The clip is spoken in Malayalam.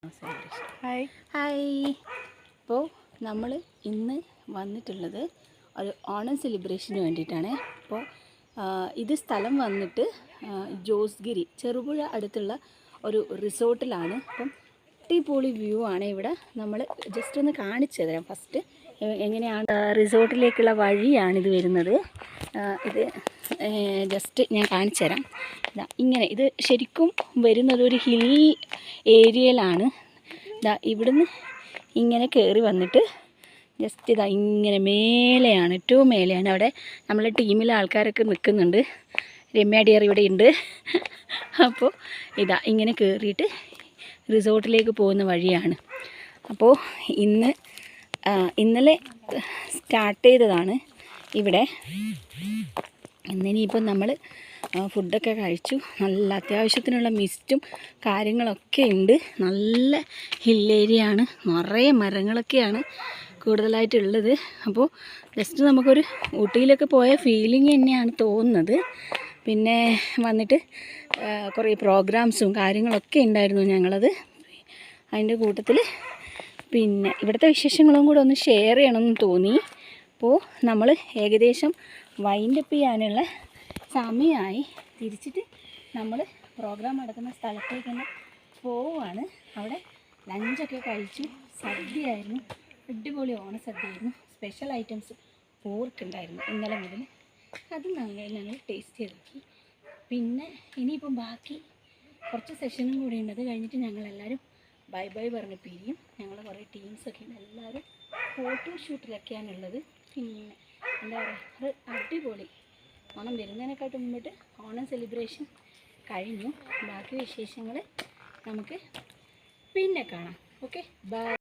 Hi hi. അപ്പോൾ നമ്മൾ ഇന്ന് വന്നിട്ടുള്ളത് ഒരു ഓണം സെലിബ്രേഷന് വേണ്ടിയിട്ടാണ്. അപ്പോൾ ഇത് സ്ഥലം വന്നിട്ട് ജോസ്ഗിരി ചെറുപുഴ അടുത്തുള്ള ഒരു റിസോർട്ടിലാണ്. അപ്പം അടിപൊളി വ്യൂ ആണ് ഇവിടെ. നമ്മൾ ജസ്റ്റ് ഒന്ന് കാണിച്ചു തരാം. ഫസ്റ്റ് എങ്ങനെയാണ് റിസോർട്ടിലേക്കുള്ള വഴിയാണിത് വരുന്നത്. ഇത് ജസ്റ്റ് ഞാൻ കാണിച്ചു തരാം. ഇങ്ങനെ ഇത് ശരിക്കും വരുന്നത് ഒരു ഹിൽ ഏരിയയിലാണ്. ഇവിടുന്ന് ഇങ്ങനെ കയറി വന്നിട്ട് ജസ്റ്റ് ഇങ്ങനെ മേലെയാണ്, ഏറ്റവും മേലെയാണ്. അവിടെ നമ്മളെ ടീമിലെ ആൾക്കാരൊക്കെ നിൽക്കുന്നുണ്ട്. രമ്യ ഡിയർ ഇവിടെ ഉണ്ട്. അപ്പോൾ ഇങ്ങനെ കയറിയിട്ട് റിസോർട്ടിലേക്ക് പോകുന്ന വഴിയാണ്. അപ്പോൾ ഇന്നലെ സ്റ്റാർട്ട് ചെയ്തതാണ് ഇവിടെ. ഇന്നിനിയിപ്പം നമ്മൾ ഫുഡൊക്കെ കഴിച്ചു. നല്ല അത്യാവശ്യത്തിനുള്ള മിസ്റ്റും കാര്യങ്ങളൊക്കെ ഉണ്ട്. നല്ല ഹിൽ ഏരിയ ആണ്, നിറയെ മരങ്ങളൊക്കെയാണ് കൂടുതലായിട്ടുള്ളത്. അപ്പോൾ ജസ്റ്റ് നമുക്കൊരു ഊട്ടിയിലൊക്കെ പോയ ഫീലിംഗ് തന്നെയാണ് തോന്നുന്നത്. പിന്നെ വന്നിട്ട് കുറേ പ്രോഗ്രാംസും കാര്യങ്ങളൊക്കെ ഉണ്ടായിരുന്നു ഞങ്ങളത് അതിൻ്റെ കൂട്ടത്തിൽ. പിന്നെ ഇവിടുത്തെ വിശേഷങ്ങളും കൂടെ ഒന്ന് ഷെയർ ചെയ്യണമെന്ന് തോന്നി. അപ്പോൾ നമ്മൾ ഏകദേശം വൈൻഡപ്പ് ചെയ്യാനുള്ള സമയമായി. തിരിച്ചിട്ട് നമ്മൾ പ്രോഗ്രാം നടക്കുന്ന സ്ഥലത്തേക്ക് തന്നെ പോവുകയാണ്. അവിടെ ലഞ്ചൊക്കെ കഴിച്ചു. സദ്യയായിരുന്നു, അടിപൊളി ഓണസദ്യയായിരുന്നു. സ്പെഷ്യൽ ഐറ്റംസ് പോർക്കുണ്ടായിരുന്നു ഇന്നലെ മുതൽ. അത് ഞങ്ങൾ ടേസ്റ്റ് ചെയ്ത് നോക്കി. പിന്നെ ഇനിയിപ്പം ബാക്കി കുറച്ച് സെഷനും കൂടി ഉണ്ട്. അത് കഴിഞ്ഞിട്ട് ഞങ്ങളെല്ലാവരും ബൈ ബൈ പറഞ്ഞ് പിരിയും. ഞങ്ങൾ കുറേ ടീംസൊക്കെ ഉണ്ട്. എല്ലാവരും ഫോട്ടോഷൂട്ടിലൊക്കെയാണുള്ളത്. പിന്നെ എന്താ പറയുക, അടിപൊളി ഓണം വരുന്നതിനെക്കാട്ടും മുമ്പിട്ട് ഓണം സെലിബ്രേഷൻ കഴിഞ്ഞു. ബാക്കി വിശേഷങ്ങൾ നമുക്ക് പിന്നെ കാണാം. Okay, by.